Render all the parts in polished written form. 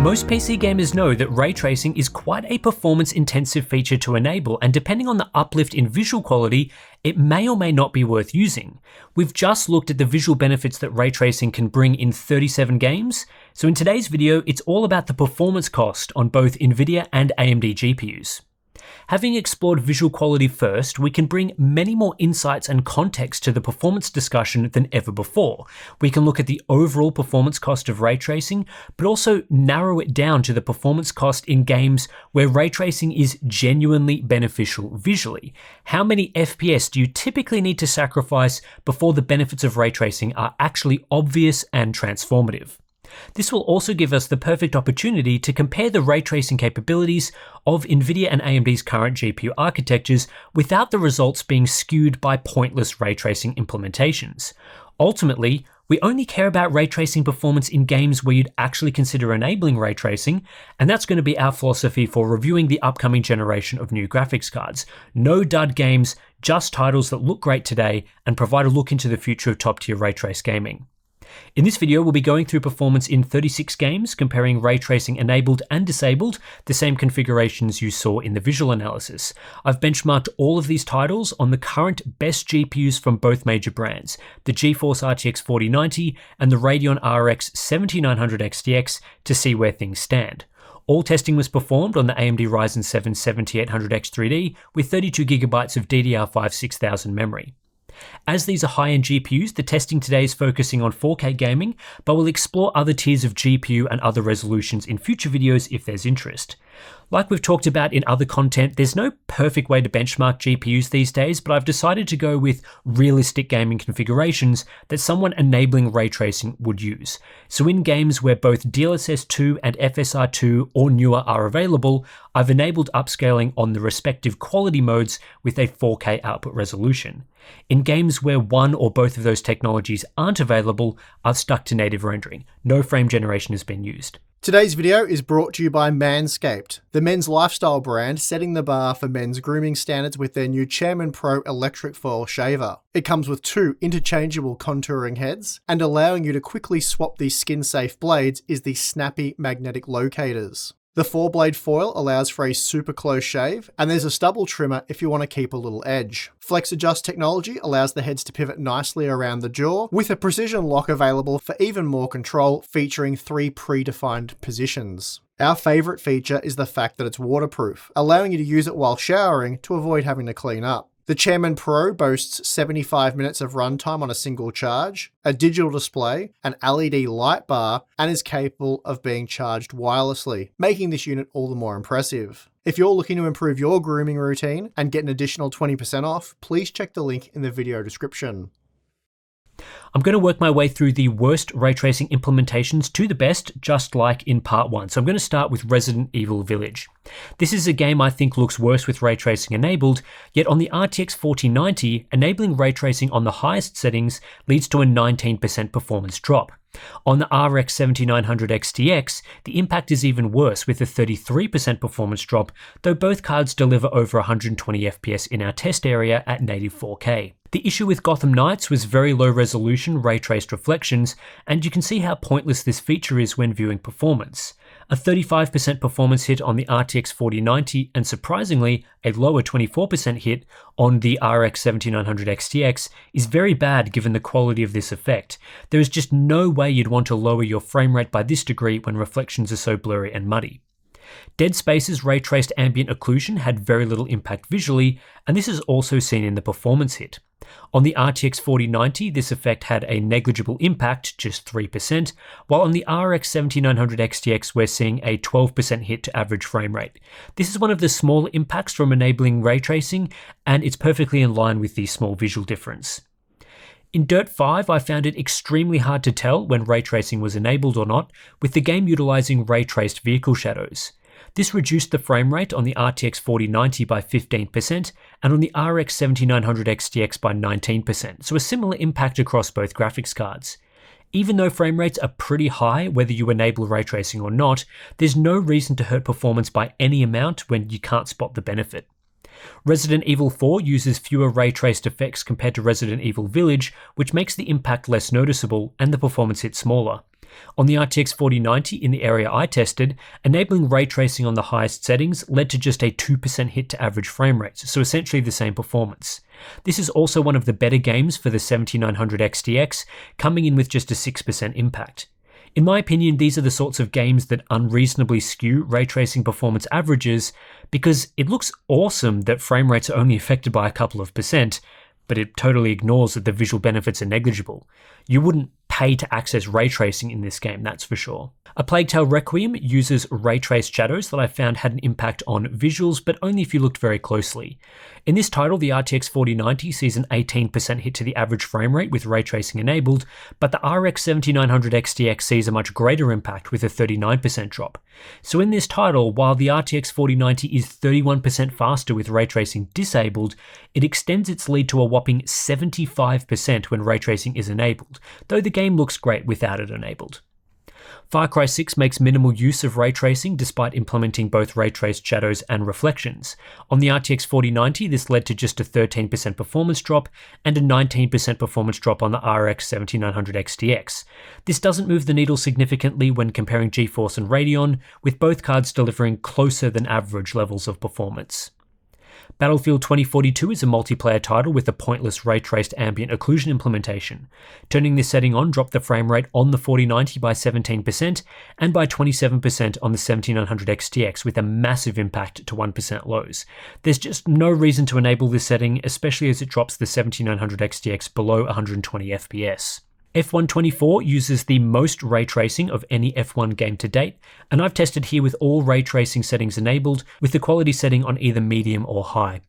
Most PC gamers know that ray tracing is quite a performance-intensive feature to enable, and depending on the uplift in visual quality, it may or may not be worth using. We've just looked at the visual benefits that ray tracing can bring in 37 games, so in today's video, it's all about the performance cost on both Nvidia and AMD GPUs. Having explored visual quality first, we can bring many more insights and context to the performance discussion than ever before. We can look at the overall performance cost of ray tracing, but also narrow it down to the performance cost in games where ray tracing is genuinely beneficial visually. How many FPS do you typically need to sacrifice before the benefits of ray tracing are actually obvious and transformative? This will also give us the perfect opportunity to compare the ray tracing capabilities of Nvidia and AMD's current GPU architectures without the results being skewed by pointless ray tracing implementations. Ultimately, we only care about ray tracing performance in games where you'd actually consider enabling ray tracing, and that's going to be our philosophy for reviewing the upcoming generation of new graphics cards. No dud games, just titles that look great today and provide a look into the future of top-tier ray trace gaming. In this video, we'll be going through performance in 36 games, comparing ray tracing enabled and disabled, the same configurations you saw in the visual analysis. I've benchmarked all of these titles on the current best GPUs from both major brands, the GeForce RTX 4090 and the Radeon RX 7900 XTX, to see where things stand. All testing was performed on the AMD Ryzen 7 7800X3D with 32GB of DDR5 6000 memory. As these are high-end GPUs, the testing today is focusing on 4K gaming, but we'll explore other tiers of GPU and other resolutions in future videos if there's interest. Like we've talked about in other content, there's no perfect way to benchmark GPUs these days, but I've decided to go with realistic gaming configurations that someone enabling ray tracing would use. So in games where both DLSS 2 and FSR 2 or newer are available, I've enabled upscaling on the respective quality modes with a 4K output resolution. In games where one or both of those technologies aren't available, I've stuck to native rendering. No frame generation has been used. Today's video is brought to you by Manscaped, the men's lifestyle brand setting the bar for men's grooming standards with their new Chairman Pro electric foil shaver. It comes with two interchangeable contouring heads, and allowing you to quickly swap these skin-safe blades is the snappy magnetic locators. The 4-blade foil allows for a super close shave, and there's a stubble trimmer if you want to keep a little edge. Flex Adjust technology allows the heads to pivot nicely around the jaw, with a precision lock available for even more control, featuring 3 predefined positions. Our favourite feature is the fact that it's waterproof, allowing you to use it while showering to avoid having to clean up. The Chairman Pro boasts 75 minutes of runtime on a single charge, a digital display, an LED light bar, and is capable of being charged wirelessly, making this unit all the more impressive. If you're looking to improve your grooming routine and get an additional 20% off, please check the link in the video description. I'm going to work my way through the worst ray tracing implementations to the best, just like in part 1. So I'm going to start with Resident Evil Village. This is a game I think looks worse with ray tracing enabled, yet on the RTX 4090, enabling ray tracing on the highest settings leads to a 19% performance drop. On the RX 7900 XTX, the impact is even worse with a 33% performance drop, though both cards deliver over 120 FPS in our test area at native 4K. The issue with Gotham Knights was very low resolution ray-traced reflections, and you can see how pointless this feature is when viewing performance. A 35% performance hit on the RTX 4090 and surprisingly a lower 24% hit on the RX 7900 XTX is very bad given the quality of this effect. There is just no way you'd want to lower your frame rate by this degree when reflections are so blurry and muddy. Dead Space's ray-traced ambient occlusion had very little impact visually, and this is also seen in the performance hit. On the RTX 4090, this effect had a negligible impact, just 3%, while on the RX 7900 XTX we're seeing a 12% hit to average frame rate. This is one of the smaller impacts from enabling ray tracing, and it's perfectly in line with the small visual difference. In Dirt 5, I found it extremely hard to tell when ray tracing was enabled or not, with the game utilizing ray-traced vehicle shadows. This reduced the frame rate on the RTX 4090 by 15% and on the RX 7900 XTX by 19%, so a similar impact across both graphics cards. Even though frame rates are pretty high whether you enable ray tracing or not, there's no reason to hurt performance by any amount when you can't spot the benefit. Resident Evil 4 uses fewer ray-traced effects compared to Resident Evil Village, which makes the impact less noticeable and the performance hit smaller. On the RTX 4090 in the area I tested, enabling ray tracing on the highest settings led to just a 2% hit to average frame rates, so essentially the same performance. This is also one of the better games for the 7900 XTX, coming in with just a 6% impact. In my opinion, these are the sorts of games that unreasonably skew ray tracing performance averages, because it looks awesome that frame rates are only affected by a couple of percent, but it totally ignores that the visual benefits are negligible. You wouldn't pay to access ray tracing in this game, that's for sure. A Plague Tale Requiem uses ray traced shadows that I found had an impact on visuals, but only if you looked very closely. In this title, the RTX 4090 sees an 18% hit to the average frame rate with ray tracing enabled, but the RX 7900 XTX sees a much greater impact with a 39% drop. So in this title, while the RTX 4090 is 31% faster with ray tracing disabled, it extends its lead to a whopping 75% when ray tracing is enabled, though the game looks great without it enabled. Far Cry 6 makes minimal use of ray tracing despite implementing both ray traced shadows and reflections. On the RTX 4090, this led to just a 13% performance drop and a 19% performance drop on the RX 7900 XTX. This doesn't move the needle significantly when comparing GeForce and Radeon, with both cards delivering closer than average levels of performance. Battlefield 2042 is a multiplayer title with a pointless ray-traced ambient occlusion implementation. Turning this setting on dropped the frame rate on the 4090 by 17% and by 27% on the 7900 XTX, with a massive impact to 1% lows. There's just no reason to enable this setting, especially as it drops the 7900 XTX below 120 FPS. F1 24 uses the most ray tracing of any F1 game to date, and I've tested here with all ray tracing settings enabled, with the quality setting on either medium or high.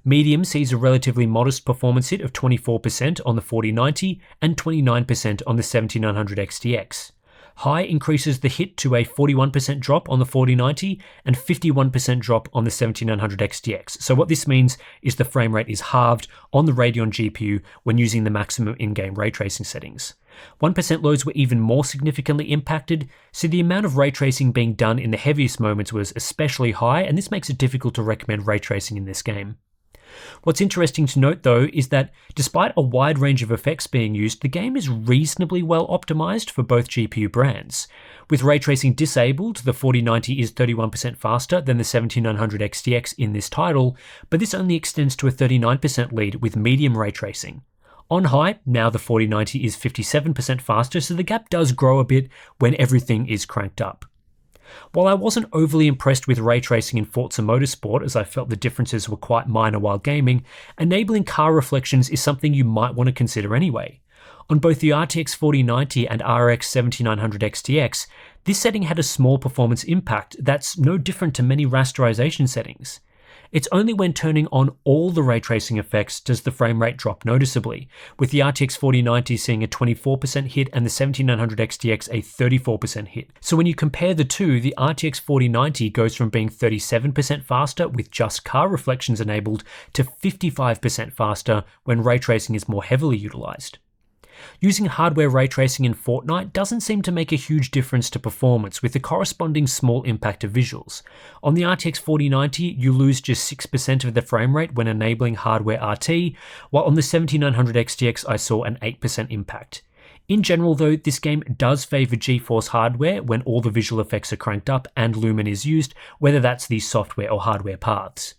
Medium sees a relatively modest performance hit of 24% on the 4090 and 29% on the 7900 XTX. High increases the hit to a 41% drop on the 4090 and 51% drop on the 7900 XTX. So what this means is the frame rate is halved on the Radeon GPU when using the maximum in-game ray tracing settings. 1% lows were even more significantly impacted, so the amount of ray tracing being done in the heaviest moments was especially high, and this makes it difficult to recommend ray tracing in this game. What's interesting to note though is that despite a wide range of effects being used, the game is reasonably well optimized for both GPU brands. With ray tracing disabled, the 4090 is 31% faster than the 7900 XTX in this title, but this only extends to a 39% lead with medium ray tracing. On high, now the 4090 is 57% faster, so the gap does grow a bit when everything is cranked up. While I wasn't overly impressed with ray tracing in Forza Motorsport, as I felt the differences were quite minor while gaming, enabling car reflections is something you might want to consider anyway. On both the RTX 4090 and RX 7900 XTX, this setting had a small performance impact that's no different to many rasterization settings. It's only when turning on all the ray tracing effects does the frame rate drop noticeably, with the RTX 4090 seeing a 24% hit and the 7900 XTX a 34% hit. So when you compare the two, the RTX 4090 goes from being 37% faster with just car reflections enabled to 55% faster when ray tracing is more heavily utilized. Using hardware ray tracing in Fortnite doesn't seem to make a huge difference to performance, with the corresponding small impact to visuals. On the RTX 4090, you lose just 6% of the frame rate when enabling hardware RT, while on the 7900 XTX I saw an 8% impact. In general though, this game does favour GeForce hardware when all the visual effects are cranked up and Lumen is used, whether that's the software or hardware paths.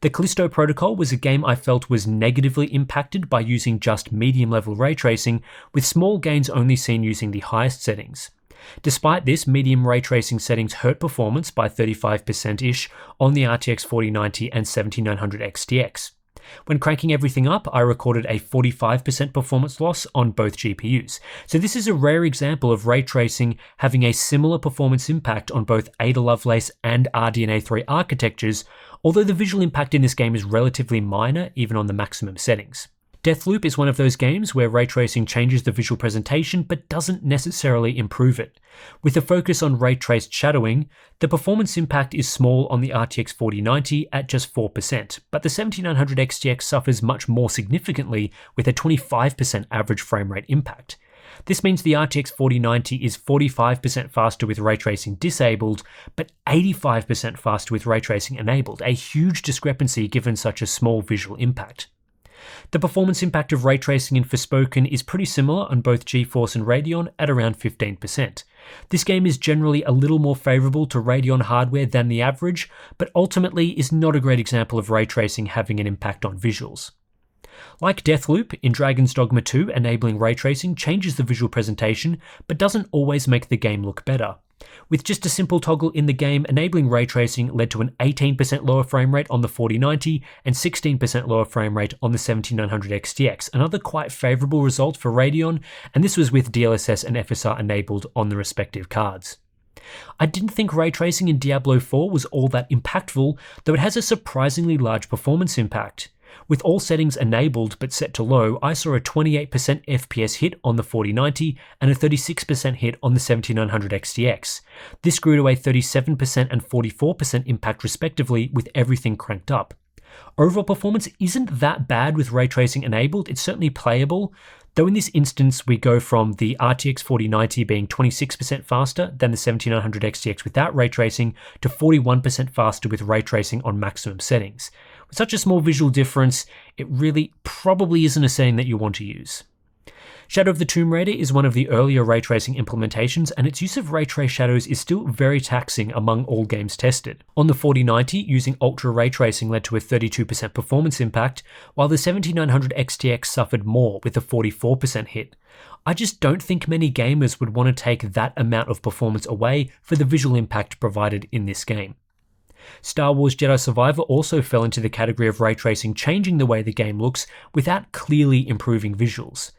The Callisto Protocol was a game I felt was negatively impacted by using just medium-level ray tracing, with small gains only seen using the highest settings. Despite this, medium ray tracing settings hurt performance by 35%-ish on the RTX 4090 and 7900 XTX. When cranking everything up, I recorded a 45% performance loss on both GPUs. So this is a rare example of ray tracing having a similar performance impact on both Ada Lovelace and RDNA 3 architectures, although the visual impact in this game is relatively minor even on the maximum settings. Deathloop is one of those games where ray tracing changes the visual presentation but doesn't necessarily improve it. With a focus on ray traced shadowing, the performance impact is small on the RTX 4090 at just 4%, but the 7900 XTX suffers much more significantly with a 25% average frame rate impact. This means the RTX 4090 is 45% faster with ray tracing disabled, but 85% faster with ray tracing enabled, a huge discrepancy given such a small visual impact. The performance impact of ray tracing in Forspoken is pretty similar on both GeForce and Radeon at around 15%. This game is generally a little more favourable to Radeon hardware than the average, but ultimately is not a great example of ray tracing having an impact on visuals. Like Deathloop, in Dragon's Dogma II, enabling ray tracing changes the visual presentation, but doesn't always make the game look better. With just a simple toggle in the game, enabling ray tracing led to an 18% lower frame rate on the 4090 and 16% lower frame rate on the 7900 XTX, another quite favourable result for Radeon, and this was with DLSS and FSR enabled on the respective cards. I didn't think ray tracing in Diablo IV was all that impactful, though it has a surprisingly large performance impact. With all settings enabled but set to low, I saw a 28% FPS hit on the 4090 and a 36% hit on the 7900 XTX. This grew to a 37% and 44% impact respectively with everything cranked up. Overall performance isn't that bad with ray tracing enabled, it's certainly playable, though in this instance we go from the RTX 4090 being 26% faster than the 7900 XTX without ray tracing to 41% faster with ray tracing on maximum settings. With such a small visual difference, it really probably isn't a setting that you want to use. Shadow of the Tomb Raider is one of the earlier ray tracing implementations, and its use of ray trace shadows is still very taxing among all games tested. On the 4090, using ultra ray tracing led to a 32% performance impact, while the 7900 XTX suffered more with a 44% hit. I just don't think many gamers would want to take that amount of performance away for the visual impact provided in this game. Star Wars Jedi Survivor also fell into the category of ray tracing changing the way the game looks without clearly improving visuals.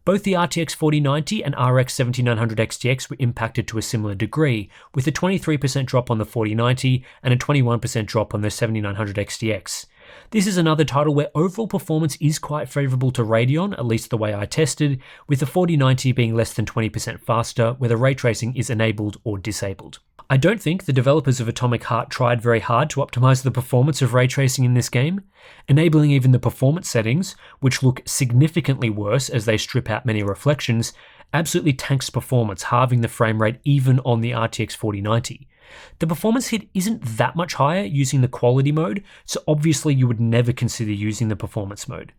Both the RTX 4090 and RX 7900 XTX were impacted to a similar degree, with a 23% drop on the 4090 and a 21% drop on the 7900 XTX. This is another title where overall performance is quite favourable to Radeon, at least the way I tested, with the 4090 being less than 20% faster, whether ray tracing is enabled or disabled. I don't think the developers of Atomic Heart tried very hard to optimize the performance of ray tracing in this game, enabling even the performance settings, which look significantly worse as they strip out many reflections, absolutely tanks performance, halving the frame rate even on the RTX 4090. The performance hit isn't that much higher using the quality mode, so obviously you would never consider using the performance mode.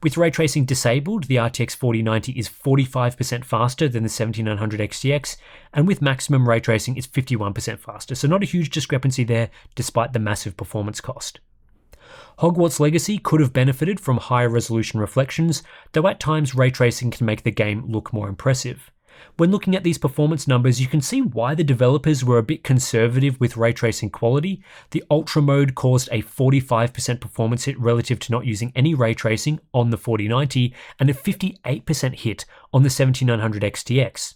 With ray tracing disabled, the RTX 4090 is 45% faster than the 7900 XTX, and with maximum ray tracing it's 51% faster, so not a huge discrepancy there despite the massive performance cost. Hogwarts Legacy could have benefited from higher resolution reflections, though at times ray tracing can make the game look more impressive. When looking at these performance numbers, you can see why the developers were a bit conservative with ray tracing quality. The Ultra mode caused a 45% performance hit relative to not using any ray tracing on the 4090 and a 58% hit on the 7900 XTX.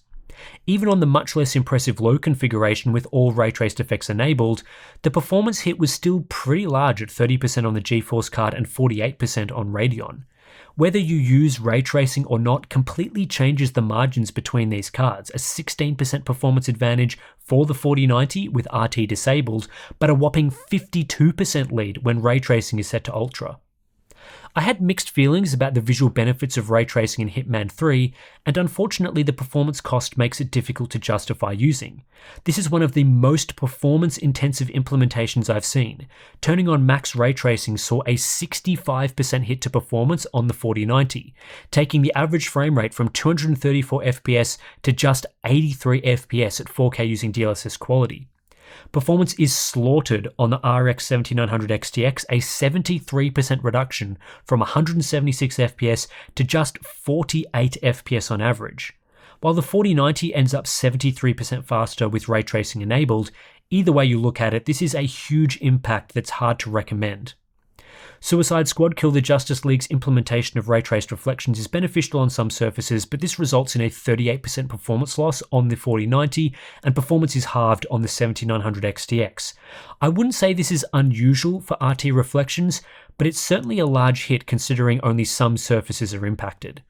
Even on the much less impressive low configuration with all ray traced effects enabled, the performance hit was still pretty large at 30% on the GeForce card and 48% on Radeon. Whether you use ray tracing or not completely changes the margins between these cards, a 16% performance advantage for the 4090 with RT disabled, but a whopping 52% lead when ray tracing is set to Ultra. I had mixed feelings about the visual benefits of ray tracing in Hitman 3, and unfortunately the performance cost makes it difficult to justify using. This is one of the most performance-intensive implementations I've seen. Turning on max ray tracing saw a 65% hit to performance on the 4090, taking the average frame rate from 234 FPS to just 83 FPS at 4K using DLSS quality. Performance is slaughtered on the RX 7900 XTX, a 73% reduction from 176 FPS to just 48 FPS on average. While the 4090 ends up 73% faster with ray tracing enabled, either way you look at it, this is a huge impact that's hard to recommend. Suicide Squad Kill the Justice League's implementation of ray traced reflections is beneficial on some surfaces, but this results in a 38% performance loss on the 4090, and performance is halved on the 7900 XTX. I wouldn't say this is unusual for RT reflections, but it's certainly a large hit considering only some surfaces are impacted.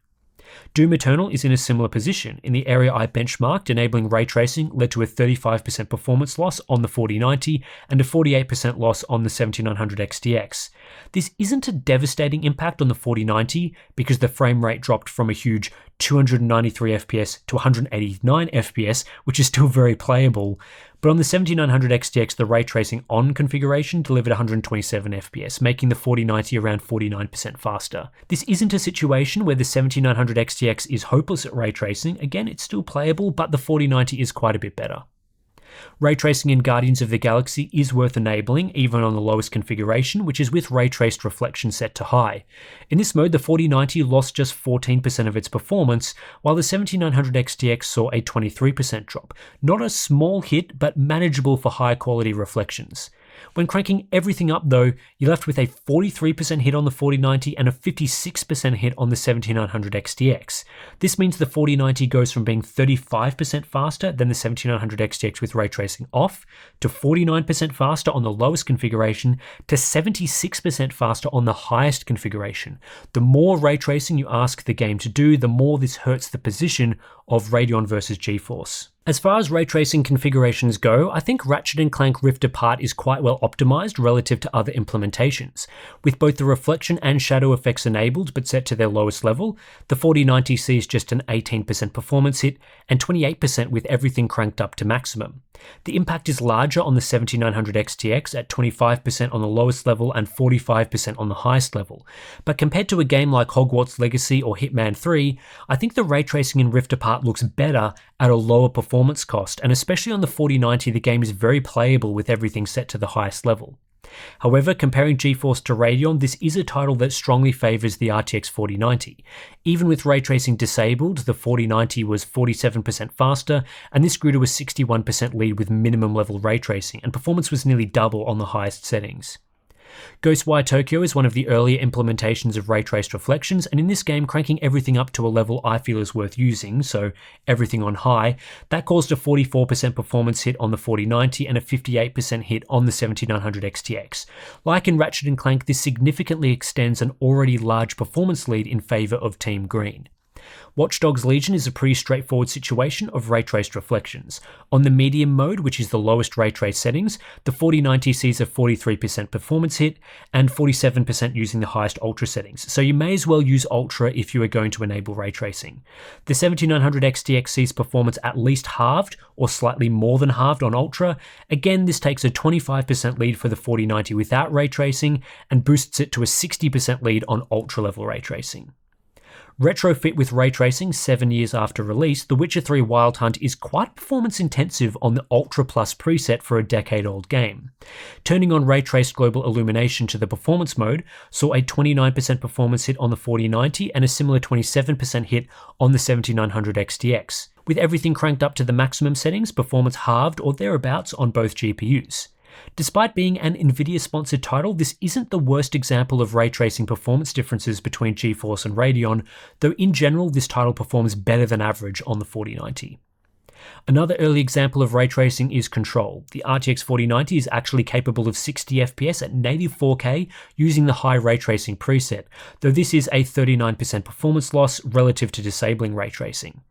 Doom Eternal is in a similar position. In the area I benchmarked, enabling ray tracing led to a 35% performance loss on the 4090 and a 48% loss on the 7900 XTX. This isn't a devastating impact on the 4090 because the frame rate dropped from a huge 293 FPS to 189 FPS, which is still very playable. But on the 7900 XTX, the ray tracing on configuration delivered 127 FPS, making the 4090 around 49% faster. This isn't a situation where the 7900 XTX is hopeless at ray tracing. Again, it's still playable, but the 4090 is quite a bit better. Ray tracing in Guardians of the Galaxy is worth enabling, even on the lowest configuration, which is with ray traced reflection set to high. In this mode, the 4090 lost just 14% of its performance, while the 7900 XTX saw a 23% drop. Not a small hit, but manageable for high quality reflections. When cranking everything up though, you're left with a 43% hit on the 4090 and a 56% hit on the 7900 XTX. This means the 4090 goes from being 35% faster than the 7900 XTX with ray tracing off, to 49% faster on the lowest configuration, to 76% faster on the highest configuration. The more ray tracing you ask the game to do, the more this hurts the position of Radeon versus GeForce. As far as ray tracing configurations go, I think Ratchet & Clank Rift Apart is quite well optimized relative to other implementations. With both the reflection and shadow effects enabled but set to their lowest level, the 4090 sees just an 18% performance hit and 28% with everything cranked up to maximum. The impact is larger on the 7900 XTX at 25% on the lowest level and 45% on the highest level. But compared to a game like Hogwarts Legacy or Hitman 3, I think the ray tracing in Rift Apart looks better at a lower performance cost, and especially on the 4090 the game is very playable with everything set to the highest level. However, comparing GeForce to Radeon, this is a title that strongly favours the RTX 4090. Even with ray tracing disabled, the 4090 was 47% faster, and this grew to a 61% lead with minimum level ray tracing, and performance was nearly double on the highest settings. Ghostwire Tokyo is one of the earlier implementations of ray traced reflections, and in this game cranking everything up to a level I feel is worth using, so everything on high, that caused a 44% performance hit on the 4090 and a 58% hit on the 7900 XTX. Like in Ratchet & Clank, this significantly extends an already large performance lead in favour of Team Green. Watch Dogs Legion is a pretty straightforward situation of ray traced reflections. On the medium mode, which is the lowest ray trace settings, the 4090 sees a 43% performance hit and 47% using the highest ultra settings, so you may as well use ultra if you are going to enable ray tracing. The 7900 XTX sees performance at least halved or slightly more than halved on ultra. Again, this takes a 25% lead for the 4090 without ray tracing and boosts it to a 60% lead on ultra level ray tracing. Retrofit with ray tracing 7 years after release, The Witcher 3 Wild Hunt is quite performance intensive on the Ultra Plus preset for a decade-old game. Turning on ray traced global illumination to the performance mode saw a 29% performance hit on the 4090 and a similar 27% hit on the 7900 XTX. With everything cranked up to the maximum settings, performance halved or thereabouts on both GPUs. Despite being an Nvidia-sponsored title, this isn't the worst example of ray tracing performance differences between GeForce and Radeon, though in general this title performs better than average on the 4090. Another early example of ray tracing is Control. The RTX 4090 is actually capable of 60 FPS at native 4K using the high ray tracing preset, though this is a 39% performance loss relative to disabling ray tracing.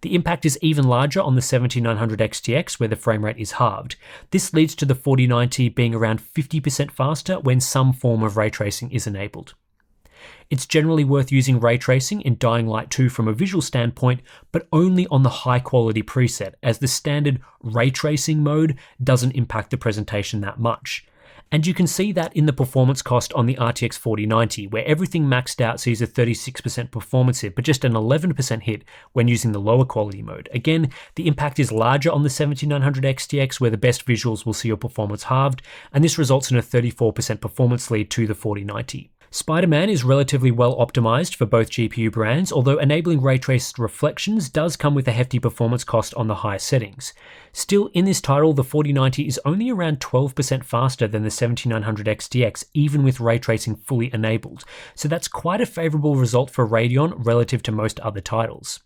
The impact is even larger on the 7900 XTX where the frame rate is halved. This leads to the 4090 being around 50% faster when some form of ray tracing is enabled. It's generally worth using ray tracing in Dying Light 2 from a visual standpoint, but only on the high quality preset, as the standard ray tracing mode doesn't impact the presentation that much. And you can see that in the performance cost on the RTX 4090, where everything maxed out sees a 36% performance hit, but just an 11% hit when using the lower quality mode. Again, the impact is larger on the 7900 XTX, where the best visuals will see your performance halved, and this results in a 34% performance lead to the 4090. Spider-Man is relatively well optimized for both GPU brands, although enabling ray traced reflections does come with a hefty performance cost on the high settings. Still, in this title, the 4090 is only around 12% faster than the 7900 XTX, even with ray tracing fully enabled, so that's quite a favorable result for Radeon relative to most other titles.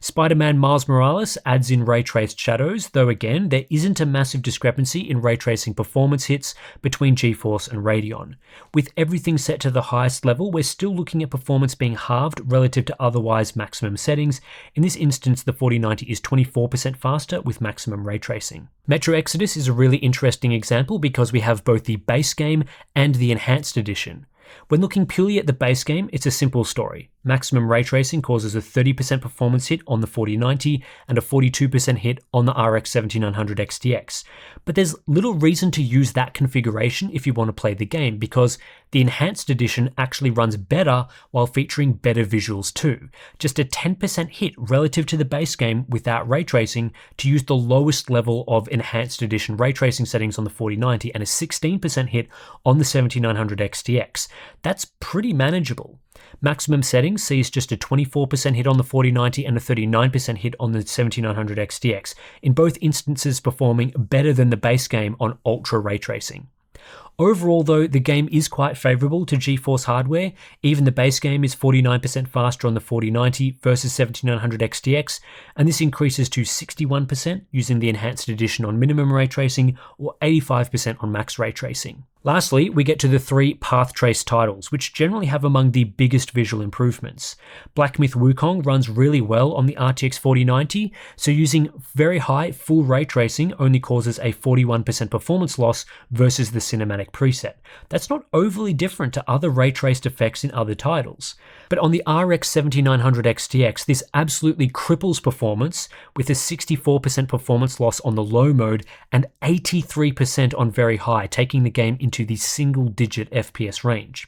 Spider-Man Miles Morales adds in ray traced shadows, though again, there isn't a massive discrepancy in ray tracing performance hits between GeForce and Radeon. With everything set to the highest level, we're still looking at performance being halved relative to otherwise maximum settings. In this instance, the 4090 is 24% faster with maximum ray tracing. Metro Exodus is a really interesting example because we have both the base game and the enhanced edition. When looking purely at the base game, it's a simple story. Maximum ray tracing causes a 30% performance hit on the 4090 and a 42% hit on the RX 7900 XTX. But there's little reason to use that configuration if you want to play the game, because the Enhanced Edition actually runs better while featuring better visuals too. Just a 10% hit relative to the base game without ray tracing to use the lowest level of Enhanced Edition ray tracing settings on the 4090 and a 16% hit on the 7900 XTX. That's pretty manageable. Maximum settings sees just a 24% hit on the 4090 and a 39% hit on the 7900 XTX, in both instances performing better than the base game on ultra ray tracing. Overall though, the game is quite favourable to GeForce hardware. Even the base game is 49% faster on the 4090 versus 7900 XTX, and this increases to 61% using the Enhanced Edition on minimum ray tracing or 85% on max ray tracing. Lastly, we get to the 3 path trace titles, which generally have among the biggest visual improvements. Black Myth Wukong runs really well on the RTX 4090, so using very high full ray tracing only causes a 41% performance loss versus the cinematic preset. That's not overly different to other ray traced effects in other titles. But on the RX 7900 XTX, this absolutely cripples performance with a 64% performance loss on the low mode and 83% on very high, taking the game into the single-digit FPS range.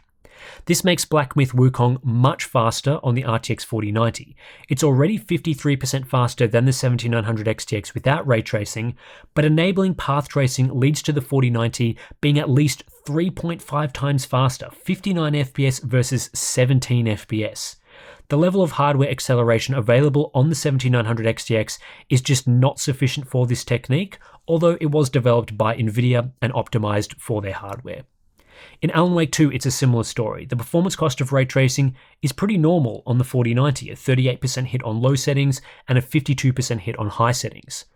This makes Black Myth Wukong much faster on the RTX 4090. It's already 53% faster than the 7900 XTX without ray tracing, but enabling path tracing leads to the 4090 being at least 3.5 times faster, 59 FPS versus 17 FPS. The level of hardware acceleration available on the 7900 XTX is just not sufficient for this technique, although it was developed by Nvidia and optimized for their hardware. In Alan Wake 2, it's a similar story. The performance cost of ray tracing is pretty normal on the 4090, a 38% hit on low settings and a 52% hit on high settings.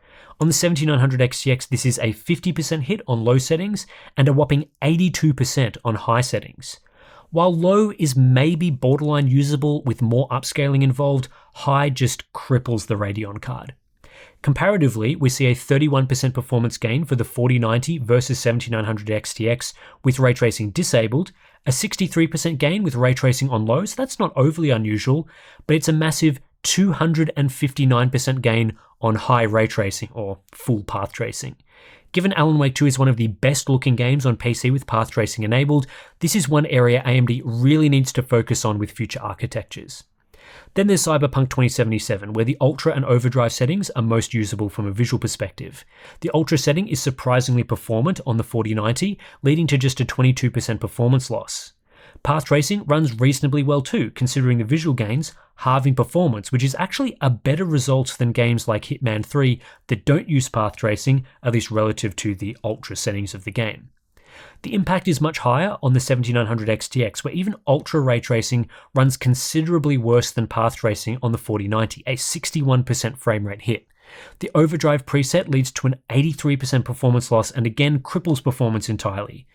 On the 7900 XTX, this is a 50% hit on low settings and a whopping 82% on high settings. While low is maybe borderline usable with more upscaling involved, high just cripples the Radeon card. Comparatively, we see a 31% performance gain for the 4090 versus 7900 XTX with ray tracing disabled, a 63% gain with ray tracing on low, so that's not overly unusual, but it's a massive 259% gain on high ray tracing or full path tracing. Given Alan Wake 2 is one of the best looking games on PC with path tracing enabled, this is one area AMD really needs to focus on with future architectures. Then there's Cyberpunk 2077, where the Ultra and Overdrive settings are most usable from a visual perspective. The Ultra setting is surprisingly performant on the 4090, leading to just a 22% performance loss. Path tracing runs reasonably well too, considering the visual gains, halving performance, which is actually a better result than games like Hitman 3 that don't use path tracing, at least relative to the Ultra settings of the game. The impact is much higher on the 7900 XTX, where even ultra ray tracing runs considerably worse than path tracing on the 4090, a 61% frame rate hit. The overdrive preset leads to an 83% performance loss and again cripples performance entirely.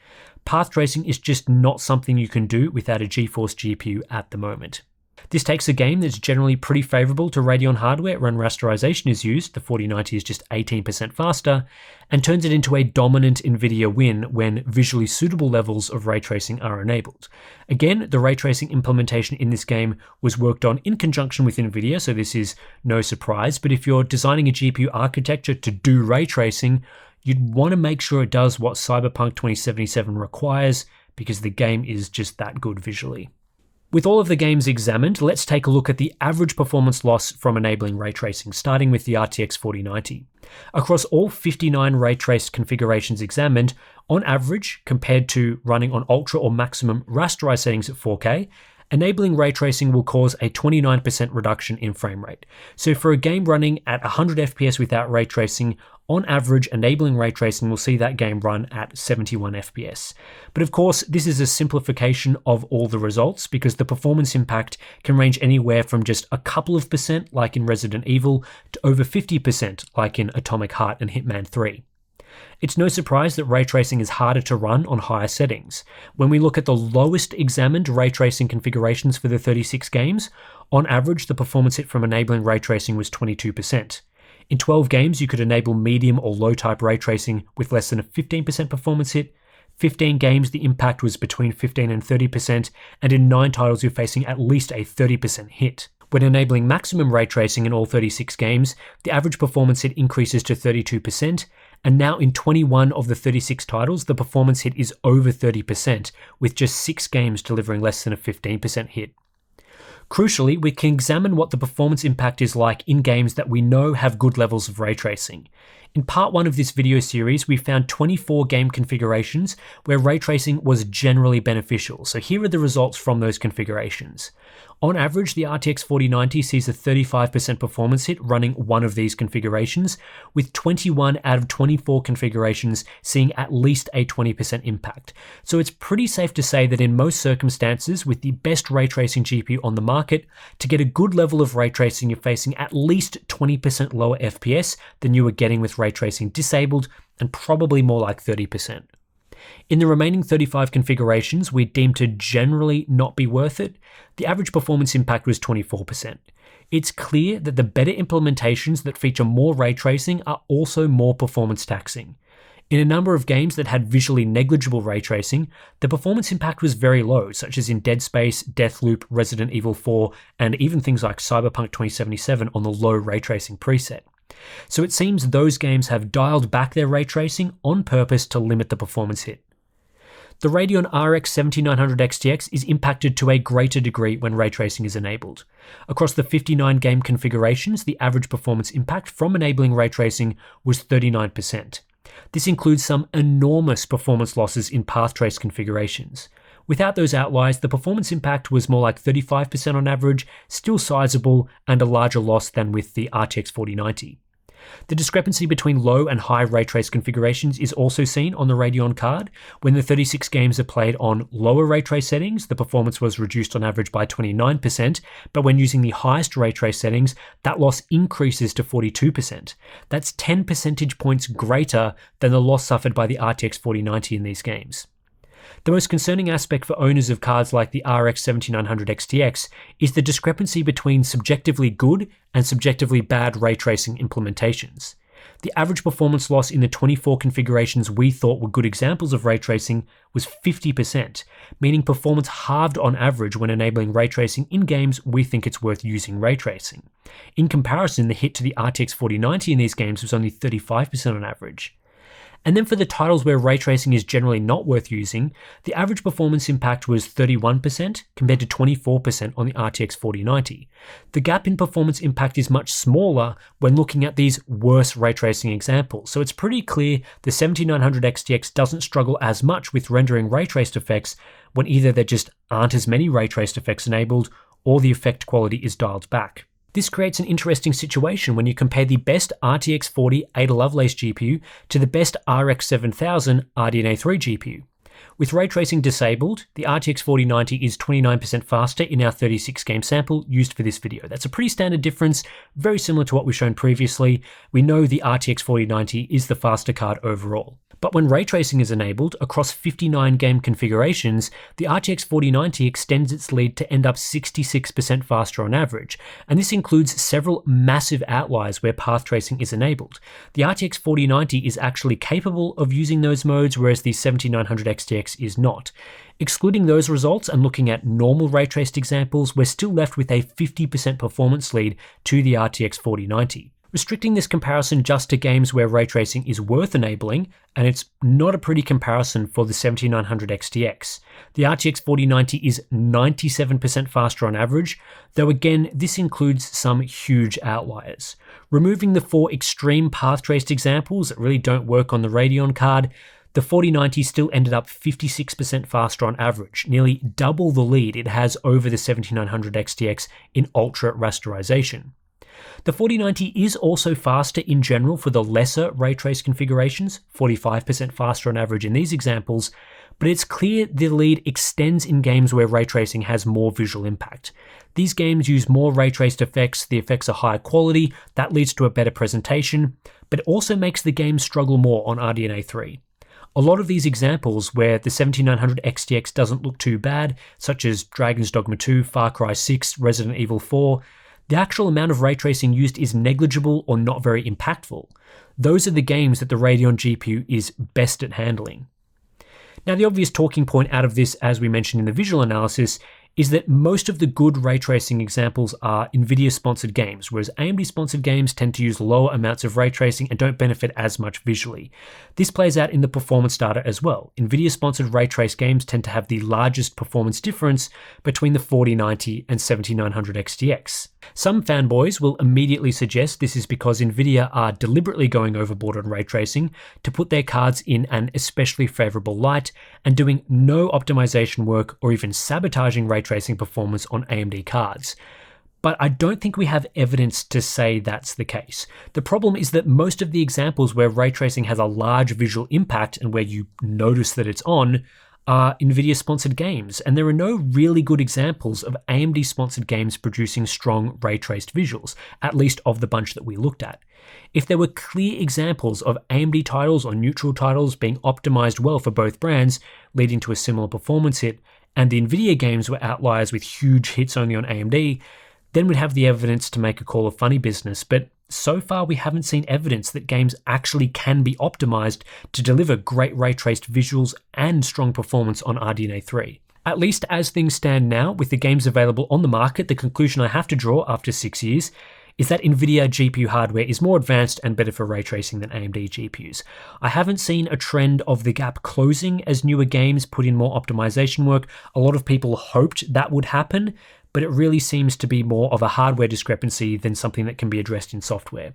Path tracing is just not something you can do without a GeForce GPU at the moment. This takes a game that's generally pretty favourable to Radeon hardware when rasterization is used, the 4090 is just 18% faster, and turns it into a dominant Nvidia win when visually suitable levels of ray tracing are enabled. Again, the ray tracing implementation in this game was worked on in conjunction with Nvidia, so this is no surprise, but if you're designing a GPU architecture to do ray tracing, you'd want to make sure it does what Cyberpunk 2077 requires, because the game is just that good visually. With all of the games examined, let's take a look at the average performance loss from enabling ray tracing, starting with the RTX 4090. Across all 59 ray traced configurations examined, on average, compared to running on ultra or maximum rasterized settings at 4K, enabling ray tracing will cause a 29% reduction in frame rate. So for a game running at 100 FPS without ray tracing, on average, enabling ray tracing will see that game run at 71 FPS. But of course, this is a simplification of all the results because the performance impact can range anywhere from just a couple of percent, like in Resident Evil, to over 50%, like in Atomic Heart and Hitman 3. It's no surprise that ray tracing is harder to run on higher settings. When we look at the lowest examined ray tracing configurations for the 36 games, on average, the performance hit from enabling ray tracing was 22%. In 12 games, you could enable medium or low type ray tracing with less than a 15% performance hit. 15 games the impact was between 15 and 30%, and in 9 titles you're facing at least a 30% hit. When enabling maximum ray tracing in all 36 games, the average performance hit increases to 32%, and now in 21 of the 36 titles, the performance hit is over 30%, with just 6 games delivering less than a 15% hit. Crucially, we can examine what the performance impact is like in games that we know have good levels of ray tracing. In part 1 of this video series, we found 24 game configurations where ray tracing was generally beneficial, so here are the results from those configurations. On average, the RTX 4090 sees a 35% performance hit running one of these configurations, with 21 out of 24 configurations seeing at least a 20% impact. So it's pretty safe to say that in most circumstances, with the best ray tracing GPU on the market, to get a good level of ray tracing, you're facing at least 20% lower FPS than you were getting with ray tracing disabled, and probably more like 30%. In the remaining 35 configurations we deemed to generally not be worth it, the average performance impact was 24%. It's clear that the better implementations that feature more ray tracing are also more performance taxing. In a number of games that had visually negligible ray tracing, the performance impact was very low, such as in Dead Space, Deathloop, Resident Evil 4, and even things like Cyberpunk 2077 on the low ray tracing preset. So it seems those games have dialed back their ray tracing on purpose to limit the performance hit. The Radeon RX 7900 XTX is impacted to a greater degree when ray tracing is enabled. Across the 59 game configurations, the average performance impact from enabling ray tracing was 39%. This includes some enormous performance losses in path trace configurations. Without those outliers, the performance impact was more like 35% on average, still sizable, and a larger loss than with the RTX 4090. The discrepancy between low and high ray trace configurations is also seen on the Radeon card. When the 36 games are played on lower ray trace settings, the performance was reduced on average by 29%, but when using the highest ray trace settings, that loss increases to 42%. That's 10 percentage points greater than the loss suffered by the RTX 4090 in these games. The most concerning aspect for owners of cards like the RX 7900 XTX is the discrepancy between subjectively good and subjectively bad ray tracing implementations. The average performance loss in the 24 configurations we thought were good examples of ray tracing was 50%, meaning performance halved on average when enabling ray tracing in games we think it's worth using ray tracing. In comparison, the hit to the RTX 4090 in these games was only 35% on average. And then for the titles where ray tracing is generally not worth using, the average performance impact was 31% compared to 24% on the RTX 4090. The gap in performance impact is much smaller when looking at these worse ray tracing examples, so it's pretty clear the 7900 XTX doesn't struggle as much with rendering ray traced effects when either there just aren't as many ray traced effects enabled or the effect quality is dialed back. This creates an interesting situation when you compare the best RTX 40 Ada Lovelace GPU to the best RX 7000 RDNA 3 GPU. With ray tracing disabled, the RTX 4090 is 29% faster in our 36 game sample used for this video. That's a pretty standard difference, very similar to what we've shown previously. We know the RTX 4090 is the faster card overall. But when ray tracing is enabled across 59 game configurations, the RTX 4090 extends its lead to end up 66% faster on average, and this includes several massive outliers where path tracing is enabled. The RTX 4090 is actually capable of using those modes, whereas the 7900 XTX is not. Excluding those results and looking at normal ray traced examples, we're still left with a 50% performance lead to the RTX 4090. Restricting this comparison just to games where ray tracing is worth enabling, and it's not a pretty comparison for the 7900 XTX. The RTX 4090 is 97% faster on average, though again, this includes some huge outliers. Removing the 4 extreme path traced examples that really don't work on the Radeon card, the 4090 still ended up 56% faster on average, nearly double the lead it has over the 7900 XTX in ultra rasterization. The 4090 is also faster in general for the lesser ray trace configurations, 45% faster on average in these examples, but it's clear the lead extends in games where ray tracing has more visual impact. These games use more ray traced effects, the effects are higher quality, that leads to a better presentation, but it also makes the game struggle more on RDNA 3. A lot of these examples where the 7900 XTX doesn't look too bad, such as Dragon's Dogma II, Far Cry 6, Resident Evil 4, the actual amount of ray tracing used is negligible or not very impactful. Those are the games that the Radeon GPU is best at handling. Now, the obvious talking point out of this, as we mentioned in the visual analysis, is that most of the good ray tracing examples are NVIDIA-sponsored games, whereas AMD-sponsored games tend to use lower amounts of ray tracing and don't benefit as much visually. This plays out in the performance data as well. NVIDIA-sponsored ray trace games tend to have the largest performance difference between the 4090 and 7900 XTX. Some fanboys will immediately suggest this is because NVIDIA are deliberately going overboard on ray tracing to put their cards in an especially favorable light and doing no optimization work or even sabotaging ray tracing performance on AMD cards. But I don't think we have evidence to say that's the case. The problem is that most of the examples where ray tracing has a large visual impact and where you notice that it's on are NVIDIA-sponsored games, and there are no really good examples of AMD-sponsored games producing strong ray-traced visuals, at least of the bunch that we looked at. If there were clear examples of AMD titles or neutral titles being optimized well for both brands, leading to a similar performance hit, and the NVIDIA games were outliers with huge hits only on AMD, then we'd have the evidence to make a call of funny business, but so far we haven't seen evidence that games actually can be optimized to deliver great ray-traced visuals and strong performance on RDNA 3. At least as things stand now, with the games available on the market, the conclusion I have to draw after 6 years is that NVIDIA GPU hardware is more advanced and better for ray tracing than AMD GPUs. I haven't seen a trend of the gap closing as newer games put in more optimization work. A lot of people hoped that would happen, but it really seems to be more of a hardware discrepancy than something that can be addressed in software.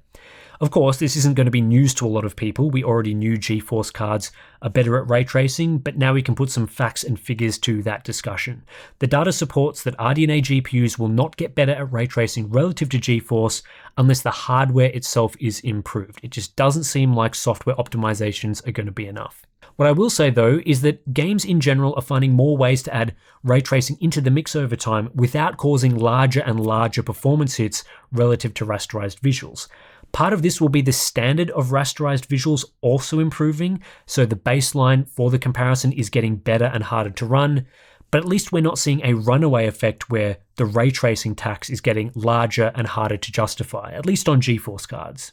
Of course, this isn't going to be news to a lot of people. We already knew GeForce cards are better at ray tracing, but now we can put some facts and figures to that discussion. The data supports that RDNA GPUs will not get better at ray tracing relative to GeForce unless the hardware itself is improved. It just doesn't seem like software optimizations are going to be enough. What I will say though is that games in general are finding more ways to add ray tracing into the mix over time without causing larger and larger performance hits relative to rasterized visuals. Part of this will be the standard of rasterized visuals also improving, so the baseline for the comparison is getting better and harder to run, but at least we're not seeing a runaway effect where the ray tracing tax is getting larger and harder to justify, at least on GeForce cards.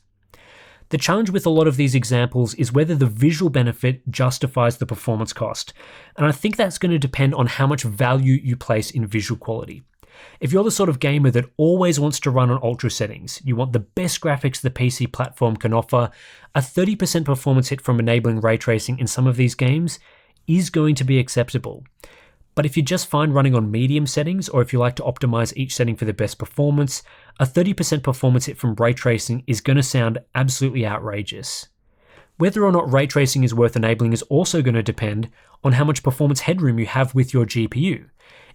The challenge with a lot of these examples is whether the visual benefit justifies the performance cost, and I think that's going to depend on how much value you place in visual quality. If you're the sort of gamer that always wants to run on ultra settings, you want the best graphics the PC platform can offer, a 30% performance hit from enabling ray tracing in some of these games is going to be acceptable. But if you're just fine running on medium settings, or if you like to optimize each setting for the best performance, a 30% performance hit from ray tracing is going to sound absolutely outrageous. Whether or not ray tracing is worth enabling is also going to depend on how much performance headroom you have with your GPU.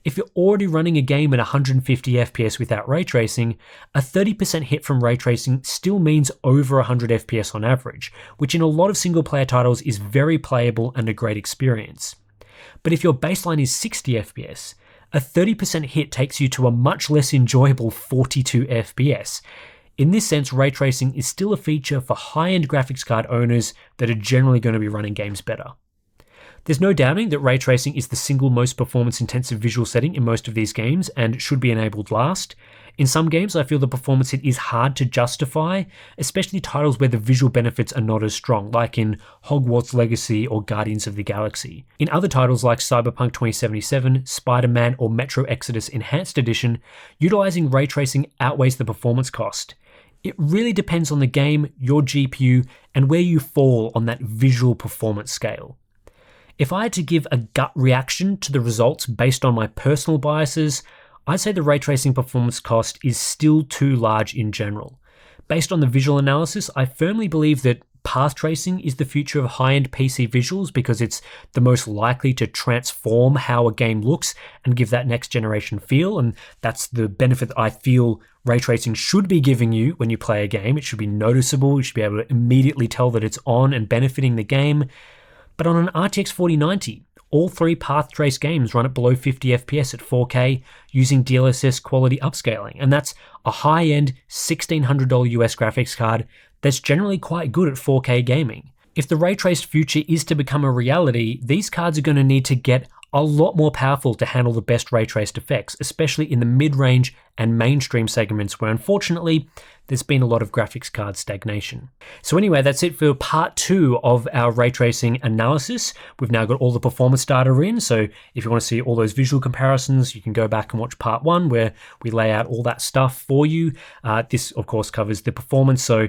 If you're already running a game at 150 FPS without ray tracing, a 30% hit from ray tracing still means over 100 FPS on average, which in a lot of single player titles is very playable and a great experience. But if your baseline is 60 FPS, a 30% hit takes you to a much less enjoyable 42 FPS. In this sense, ray tracing is still a feature for high-end graphics card owners that are generally going to be running games better. There's no doubting that ray tracing is the single most performance-intensive visual setting in most of these games and should be enabled last. In some games, I feel the performance hit is hard to justify, especially titles where the visual benefits are not as strong, like in Hogwarts Legacy or Guardians of the Galaxy. In other titles like Cyberpunk 2077, Spider-Man, or Metro Exodus Enhanced Edition, utilizing ray tracing outweighs the performance cost. It really depends on the game, your GPU, and where you fall on that visual performance scale. If I had to give a gut reaction to the results based on my personal biases, I'd say the ray tracing performance cost is still too large in general. Based on the visual analysis, I firmly believe that path tracing is the future of high-end PC visuals because it's the most likely to transform how a game looks and give that next generation feel, and that's the benefit that I feel ray tracing should be giving you when you play a game. It should be noticeable, you should be able to immediately tell that it's on and benefiting the game. But on an RTX 4090, all three path trace games run at below 50 FPS at 4K using DLSS quality upscaling, and that's a high-end $1,600 US graphics card that's generally quite good at 4K gaming. If the ray traced future is to become a reality, these cards are going to need to get a lot more powerful to handle the best ray traced effects, especially in the mid-range and mainstream segments where unfortunately there's been a lot of graphics card stagnation. So anyway, that's it for part 2 of our ray tracing analysis. We've now got all the performance data in, so if you want to see all those visual comparisons, you can go back and watch part 1 where we lay out all that stuff for you. This of course covers the performance, so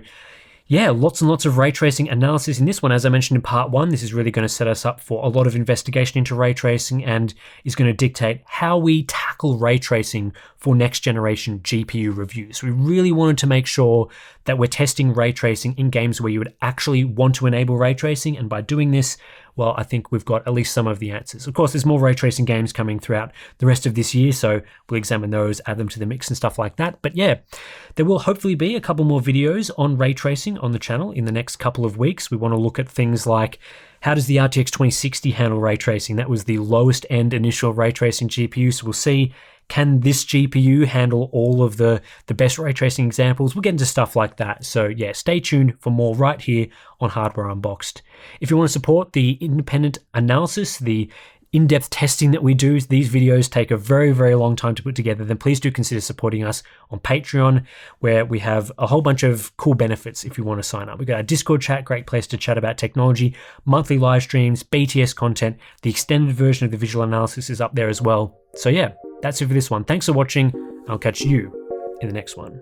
yeah, lots and lots of ray tracing analysis in this one. As I mentioned in part 1, this is really going to set us up for a lot of investigation into ray tracing and is going to dictate how we tackle ray tracing for next generation GPU reviews. We really wanted to make sure that we're testing ray tracing in games where you would actually want to enable ray tracing, and by doing this, well, I think we've got at least some of the answers. Of course, there's more ray tracing games coming throughout the rest of this year, so we'll examine those, add them to the mix and stuff like that. But yeah, there will hopefully be a couple more videos on ray tracing on the channel in the next couple of weeks. We want to look at things like, how does the RTX 2060 handle ray tracing? That was the lowest end initial ray tracing GPU, so we'll see, can this GPU handle all of the best ray tracing examples? We'll get into stuff like that. So yeah, stay tuned for more right here on Hardware Unboxed. If you want to support the independent analysis, the in-depth testing that we do, these videos take a very, very long time to put together, then please do consider supporting us on Patreon, where we have a whole bunch of cool benefits if you want to sign up. We've got our Discord chat, great place to chat about technology, monthly live streams, BTS content, the extended version of the visual analysis is up there as well. So yeah, that's it for this one. Thanks for watching. I'll catch you in the next one.